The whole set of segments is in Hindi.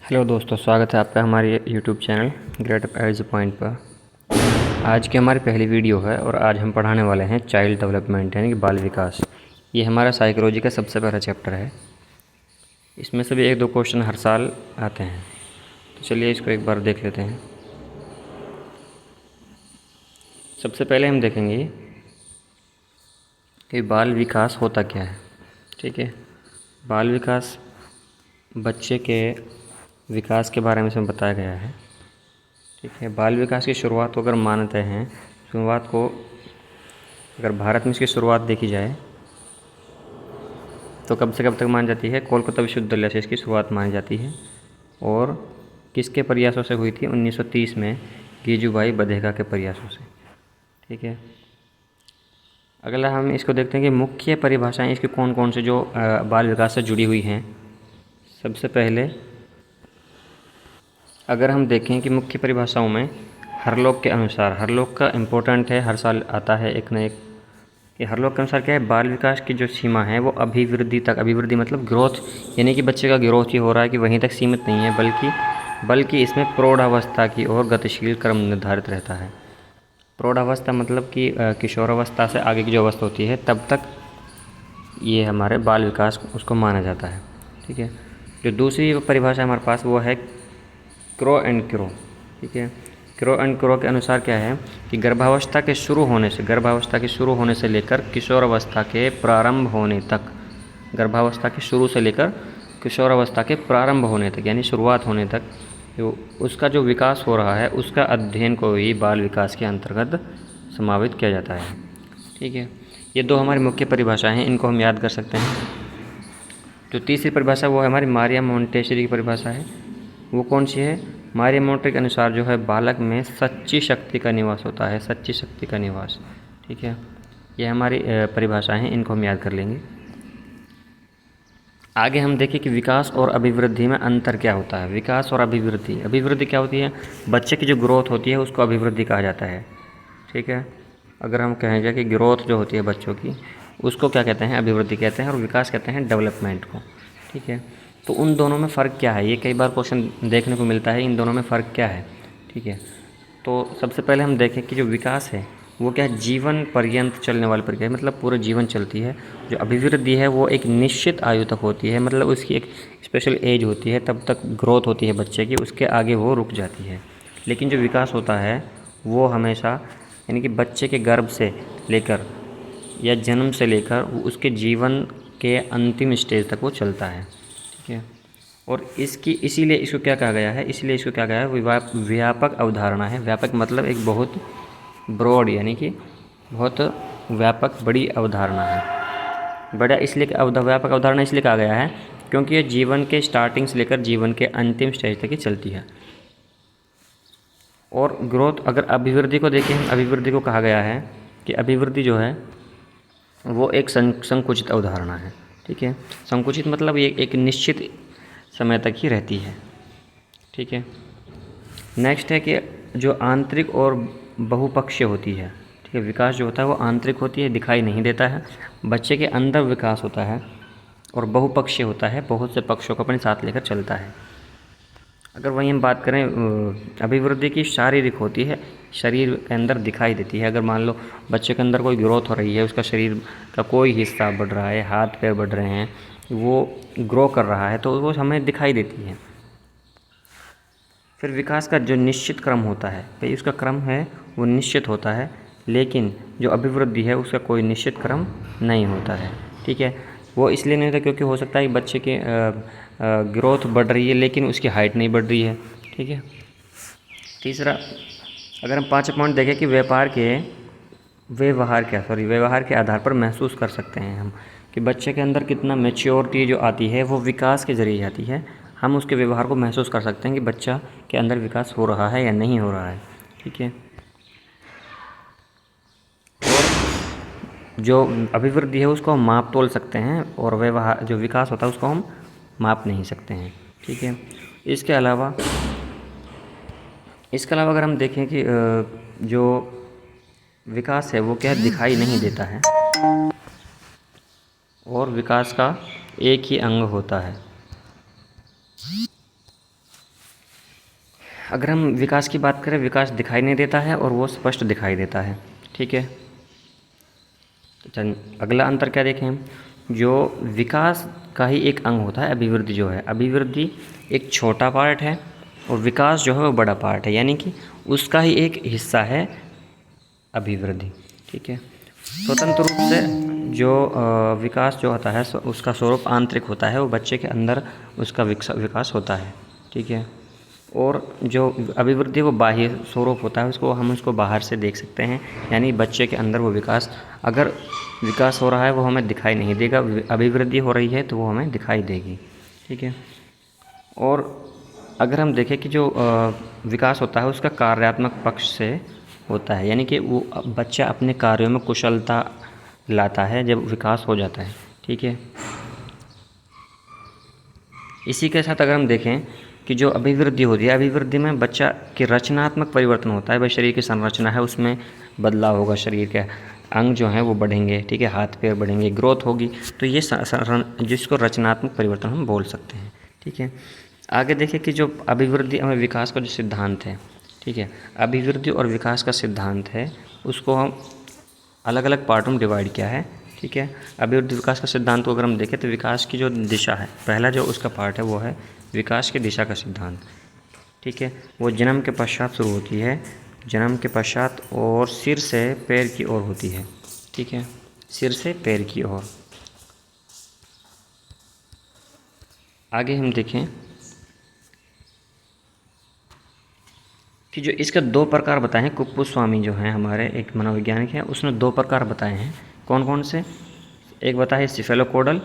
हेलो दोस्तों, स्वागत है आपका हमारे YouTube channel Great Edge Point पर। आज की हमारी पहली वीडियो है और आज हम पढ़ाने वाले हैं चाइल्ड डेवलपमेंट यानी कि बाल विकास। ये हमारा साइकोलॉजी का सबसे पहला चैप्टर है। इसमें से भी एक दो क्वेश्चन हर साल आते हैं, तो चलिए इसको एक बार देख लेते हैं। सबसे पहले हम देखेंगे कि बाल विकास होता क्या है। ठीक है, बाल विकास बच्चे के विकास के बारे में इसमें बताया गया है। ठीक है, बाल विकास की शुरुआत को अगर मानते हैं, शुरुआत को अगर भारत में इसकी शुरुआत देखी जाए तो कब से कब तक मानी जाती है? कोलकाता विश्वविद्यालय से इसकी शुरुआत मानी जाती है। और किसके प्रयासों से हुई थी? 1930 में गिजुभाई बधेगा के प्रयासों से। ठीक है, अगला हम इसको देखते हैं कि मुख्य परिभाषाएं इसकी कौन कौन से जो बाल विकास से जुड़ी हुई हैं। सबसे पहले अगर हम देखें कि मुख्य परिभाषाओं में हरलोक के अनुसार, हरलोक का इम्पोर्टेंट है, हर साल आता है एक न एक, कि हरलोक के अनुसार क्या है? बाल विकास की जो सीमा है वो अभिवृद्धि तक, अभिवृद्धि मतलब ग्रोथ, यानी कि बच्चे का ग्रोथ ही हो रहा है कि वहीं तक सीमित नहीं है, बल्कि इसमें प्रौढ़ावस्था की ओर गतिशील क्रम निर्धारित रहता है। प्रौढ़ावस्था मतलब कि किशोरावस्था से आगे की जो अवस्था होती है तब तक ये हमारे बाल विकास उसको माना जाता है। ठीक है, जो दूसरी परिभाषा हमारे पास वो है क्रो एंड क्रो। ठीक है, क्रो एंड क्रो के अनुसार क्या है कि गर्भावस्था के शुरू होने से लेकर किशोरावस्था के प्रारंभ होने तक, गर्भावस्था के शुरू से लेकर किशोरावस्था के प्रारंभ होने तक यानी शुरुआत होने तक जो उसका जो विकास हो रहा है उसका अध्ययन को ही बाल विकास के अंतर्गत समावित किया जाता है। ठीक है, ये दो हमारी मुख्य परिभाषाएं हैं, इनको हम याद कर सकते हैं। जो तीसरी परिभाषा वो है हमारी मारिया मोंटेसरी की परिभाषा है। वो कौन सी है? मारिया मोंटेसरी के अनुसार जो है बालक में सच्ची शक्ति का निवास होता है, सच्ची शक्ति का निवास। ठीक है, ये हमारी परिभाषाएं हैं, इनको हम याद कर लेंगे। आगे हम देखें कि विकास और अभिवृद्धि में अंतर क्या होता है। विकास और अभिवृद्धि, अभिवृद्धि क्या होती है? बच्चे की जो ग्रोथ होती है उसको अभिवृद्धि कहा जाता है। ठीक है, अगर हम कहेंगे कि ग्रोथ जो होती है बच्चों की उसको क्या कहते हैं? अभिवृद्धि कहते हैं, और विकास कहते हैं डेवलपमेंट को। ठीक है, तो उन दोनों में फ़र्क क्या है? ये कई बार क्वेश्चन देखने को मिलता है, इन दोनों में फ़र्क क्या है। ठीक है, तो सबसे पहले हम देखें कि जो विकास है वो क्या है? जीवन पर्यंत चलने वाली प्रक्रिया, मतलब पूरे जीवन चलती है। जो अभिवृद्धि है वो एक निश्चित आयु तक होती है, मतलब उसकी एक स्पेशल एज होती है, तब तक ग्रोथ होती है बच्चे की, उसके आगे वो रुक जाती है। लेकिन जो विकास होता है वो हमेशा यानी कि बच्चे के गर्भ से लेकर या जन्म से लेकर उसके जीवन के अंतिम स्टेज तक वो चलता है। ठीक है, और इसीलिए इसको क्या कहा गया है? इसलिए इसको क्या कहा है? व्यापक अवधारणा है। व्यापक मतलब एक बहुत ब्रॉड यानी कि बहुत व्यापक बड़ी अवधारणा है। व्यापक अवधारणा इसलिए कहा गया है क्योंकि ये जीवन के स्टार्टिंग से लेकर जीवन के अंतिम स्टेज तक ही चलती है। और ग्रोथ, अगर अभिवृद्धि को देखें, अभिवृद्धि को कहा गया है कि अभिवृद्धि जो है वो एक संकुचित अवधारणा है। ठीक है, संकुचित मतलब ये एक निश्चित समय तक ही रहती है। ठीक है, नेक्स्ट है कि जो आंतरिक और बहुपक्षीय होती है। ठीक है, विकास जो होता है वो आंतरिक होती है, दिखाई नहीं देता है। बच्चे के अंदर विकास होता है, और बहुपक्षीय होता है, बहुत से पक्षों को अपने साथ लेकर चलता है। अगर वहीं हम बात करें अभिवृद्धि की, शारीरिक होती है, शरीर के अंदर दिखाई देती है। अगर मान लो बच्चे के अंदर कोई ग्रोथ हो रही है, उसका शरीर का कोई हिस्सा बढ़ रहा है, हाथ पैर बढ़ रहे हैं, वो ग्रो कर रहा है, तो वो हमें दिखाई देती है। फिर विकास का जो निश्चित क्रम होता है, भाई उसका क्रम है वो निश्चित होता है, लेकिन जो अभिवृद्धि है उसका कोई निश्चित क्रम नहीं होता है। ठीक है, वो इसलिए नहीं होता क्योंकि हो सकता है कि बच्चे के ग्रोथ बढ़ रही है लेकिन उसकी हाइट नहीं बढ़ रही है। ठीक है, तीसरा अगर हम 5 पॉइंट देखें कि व्यवहार के आधार पर महसूस कर सकते हैं हम कि बच्चे के अंदर कितना मैच्योरिटी जो आती है वो विकास के ज़रिए आती है। हम उसके व्यवहार को महसूस कर सकते हैं कि बच्चा के अंदर विकास हो रहा है या नहीं हो रहा है। ठीक है, और जो अभिवृद्धि है उसको हम माप तोल सकते हैं, और व्यवहार जो विकास होता है उसको हम माप नहीं सकते हैं। ठीक है, इसके अलावा अगर हम देखें कि जो विकास है वो क्या दिखाई नहीं देता है, और विकास का एक ही अंग होता है। अगर हम विकास की बात करें, विकास दिखाई नहीं देता है और वो स्पष्ट दिखाई देता है। ठीक है, तो चल अगला अंतर क्या देखें हम, जो विकास का ही एक अंग होता है अभिवृद्धि जो है, अभिवृद्धि एक छोटा पार्ट है और विकास जो है वो बड़ा पार्ट है, यानी कि उसका ही एक हिस्सा है अभिवृद्धि। ठीक है, स्वतंत्र रूप से जो विकास जो होता है उसका स्वरूप आंतरिक होता है, वो बच्चे के अंदर उसका विकास होता है। ठीक है, और जो अभिवृद्धि वो बाह्य स्वरूप होता है, उसको हम उसको बाहर से देख सकते हैं, यानी बच्चे के अंदर वो विकास, अगर विकास हो रहा है वो हमें दिखाई नहीं देगा, अभिवृद्धि हो रही है तो वो हमें दिखाई देगी। ठीक है, और अगर हम देखें कि जो विकास होता है उसका कार्यात्मक पक्ष से होता है, यानी कि वो बच्चा अपने कार्यों में कुशलता लाता है जब विकास हो जाता है। ठीक है, इसी के साथ अगर हम देखें कि जो अभिवृद्धि होती है, अभिवृद्धि में बच्चा के रचनात्मक परिवर्तन होता है, भाई शरीर की संरचना है उसमें बदलाव होगा, शरीर के अंग जो हैं वो बढ़ेंगे। ठीक है, हाथ पैर बढ़ेंगे, ग्रोथ होगी, तो ये जिसको रचनात्मक परिवर्तन हम बोल सकते हैं। ठीक है, आगे देखें कि जो अभिवृद्धि और विकास का जो सिद्धांत है, ठीक है, अभिवृद्धि और विकास का सिद्धांत है, उसको हम अलग अलग पार्टों में डिवाइड किया है। ठीक है, अभिवृद्धि विकास का सिद्धांत को अगर हम देखें तो विकास की जो दिशा है, पहला जो उसका पार्ट है वो है विकास की दिशा का सिद्धांत। ठीक है, वो जन्म के पश्चात शुरू होती है, जन्म के पश्चात, और सिर से पैर की ओर होती है। ठीक है, सिर से पैर की ओर। आगे हम देखें कि जो इसका दो प्रकार बताए हैं, कुप्पुस्वामी जो हैं हमारे एक मनोवैज्ञानिक हैं, उसने दो प्रकार बताए हैं। कौन कौन से, एक बताया है सिफेलोकोडल,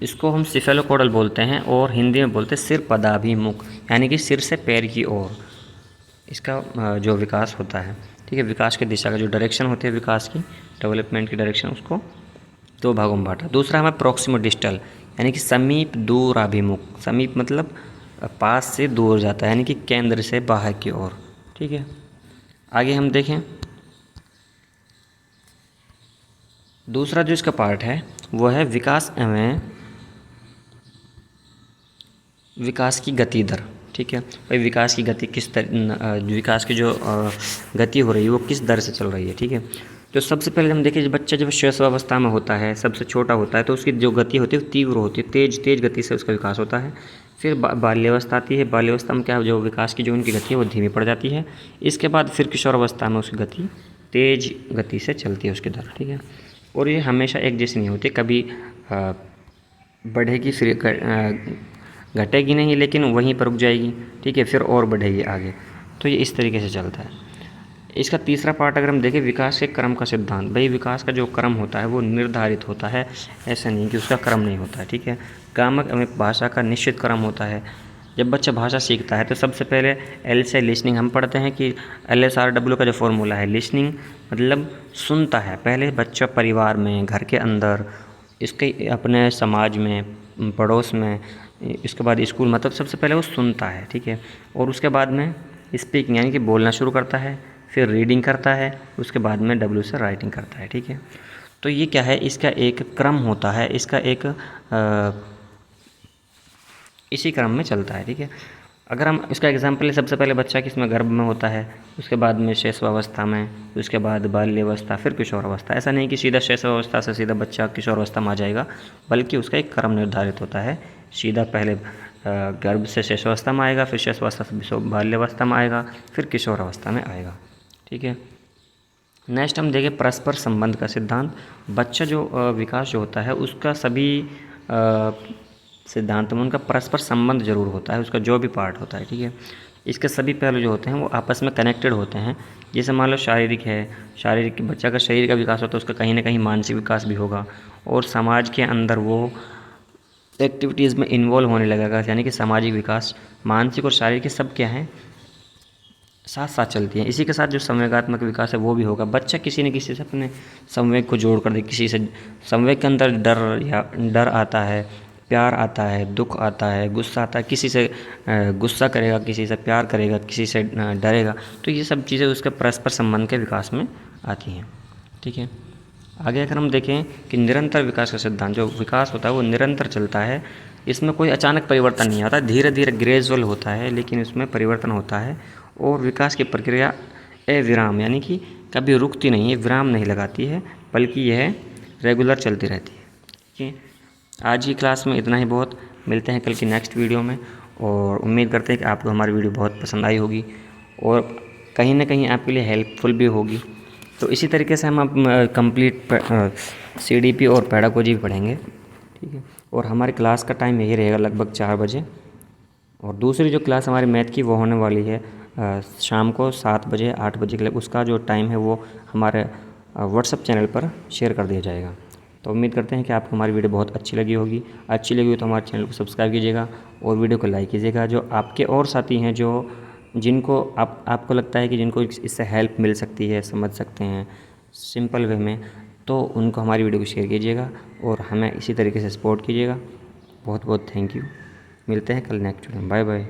इसको हम सिफेलोकोडल बोलते हैं, और हिंदी में बोलते हैं सिर पदाभिमुख, यानी कि सिर से पैर की ओर इसका जो विकास होता है। ठीक है, विकास की दिशा का जो डायरेक्शन होती है विकास की, डेवलपमेंट की डायरेक्शन, उसको दो भागों में बांटा। दूसरा हमें प्रोक्सिमो डिस्टल, यानी कि समीप दूर अभिमुख, समीप मतलब पास से दूर जाता है, यानी कि केंद्र से बाहर की ओर। ठीक है, आगे हम देखें, दूसरा जो इसका पार्ट है वो है विकास एवं विकास की गति दर। ठीक है, भाई विकास की गति विकास की जो गति हो रही है वो किस दर से चल रही है। ठीक है, तो सबसे पहले हम देखें, बच्चा जब शैशवावस्था में होता है, सबसे छोटा होता है, तो उसकी जो गति होती है वो तीव्र होती है, तेज गति से उसका विकास होता है। फिर बाल्यावस्था आती है, बाल्यावस्था में क्या जो विकास की जो उनकी गति है वो धीमी पड़ जाती है। इसके बाद फिर किशोरावस्था में उसकी गति तेज गति से चलती है उसकी दर। ठीक है, और ये हमेशा एक जैसी नहीं होती, कभी बढ़ेगी फिर घटेगी नहीं, लेकिन वहीं पर रुक जाएगी। ठीक है, फिर और बढ़ेगी आगे, तो ये इस तरीके से चलता है। इसका तीसरा पार्ट अगर हम देखें, विकास के क्रम का सिद्धांत, भाई विकास का जो क्रम होता है वो निर्धारित होता है, ऐसा नहीं कि उसका क्रम नहीं होता है। ठीक है, गामक एवं भाषा का निश्चित क्रम होता है। जब बच्चा भाषा सीखता है तो सबसे पहले एल से लिसनिंग, हम पढ़ते हैं कि LSRW का जो फॉर्मूला है, लिसनिंग मतलब सुनता है पहले बच्चा, परिवार में, घर के अंदर, इसके अपने समाज में, पड़ोस में, इसके बाद स्कूल, मतलब सबसे पहले वो सुनता है। ठीक है, और उसके बाद में स्पीकिंग यानी कि बोलना शुरू करता है, फिर रीडिंग करता है, उसके बाद में W से राइटिंग करता है। ठीक है, तो ये क्या है, इसका एक क्रम होता है, इसका एक इसी क्रम में चलता है। ठीक है, अगर हम इसका एग्जांपल, सबसे पहले बच्चा किसमें गर्भ में होता है, उसके बाद में शैशवावस्था में, उसके बाद बाल्यावस्था, फिर किशोरावस्था। ऐसा नहीं कि सीधा शैशवावस्था से सीधा बच्चा किशोरावस्था में आ जाएगा, बल्कि उसका एक क्रम निर्धारित होता है। सीधा पहले गर्भ से शैशवावस्था में आएगा, फिर शैशवावस्था से बाल्यावस्था में आएगा, फिर किशोरावस्था में आएगा। ठीक है, नेक्स्ट हम देखें परस्पर संबंध का सिद्धांत। बच्चा जो विकास जो होता है उसका सभी सिद्धांत में उनका परस्पर संबंध जरूर होता है, उसका जो भी पार्ट होता है। ठीक है, इसके सभी पहलू जो होते हैं वो आपस में कनेक्टेड होते हैं। जैसे मान लो शारीरिक है, शारीरिक बच्चा का शरीर का विकास होता है, उसका कहीं ना कहीं मानसिक विकास भी होगा, और समाज के अंदर वो एक्टिविटीज़ में इन्वॉल्व होने लगेगा, यानी कि सामाजिक विकास, मानसिक और शारीरिक सब क्या हैं, साथ साथ चलती हैं। इसी के साथ जो संवेगात्मक विकास है वो भी होगा। बच्चा किसी न किसी से अपने संवेग को जोड़ कर दे, किसी से संवेग के अंदर डर आता है, प्यार आता है, दुख आता है, गुस्सा आता है, किसी से गुस्सा करेगा, किसी से प्यार करेगा, किसी से डरेगा, तो ये सब चीज़ें उसके परस्पर संबंध के विकास में आती हैं। ठीक है, आगे अगर हम देखें कि निरंतर विकास का सिद्धांत, जो विकास होता है वो निरंतर चलता है, इसमें कोई अचानक परिवर्तन नहीं आता, धीरे धीरे ग्रेजुअल होता है, लेकिन इसमें परिवर्तन होता है। और विकास की प्रक्रिया अविराम यानी कि कभी रुकती नहीं है, विराम नहीं लगाती है, बल्कि यह रेगुलर चलती रहती है। ठीक है, आज की क्लास में इतना ही बहुत। मिलते हैं कल की नेक्स्ट वीडियो में, और उम्मीद करते हैं कि आपको हमारी वीडियो बहुत पसंद आई होगी और कहीं ना कहीं आपके लिए हेल्पफुल भी होगी। तो इसी तरीके से हम अब कंप्लीट CDP और पेडागोजी भी पढ़ेंगे। ठीक है, और हमारी क्लास का टाइम यही रहेगा लगभग 4 बजे। और दूसरी जो क्लास हमारी मैथ की वो होने वाली है शाम को 7 बजे 8 बजे के लिए। उसका जो टाइम है वो हमारे व्हाट्सएप चैनल पर शेयर कर दिया जाएगा। तो उम्मीद करते हैं कि आपको हमारी वीडियो बहुत अच्छी लगी होगी। अच्छी लगी हो तो हमारे चैनल को सब्सक्राइब कीजिएगा और वीडियो को लाइक कीजिएगा। जो आपके और साथी हैं जो जिनको आपको लगता है कि जिनको इससे हेल्प मिल सकती है, समझ सकते हैं सिंपल वे में, तो उनको हमारी वीडियो को शेयर कीजिएगा और हमें इसी तरीके से सपोर्ट कीजिएगा। बहुत बहुत थैंक यू। मिलते हैं कल नेक्स्ट वीडियो में। Bye bye.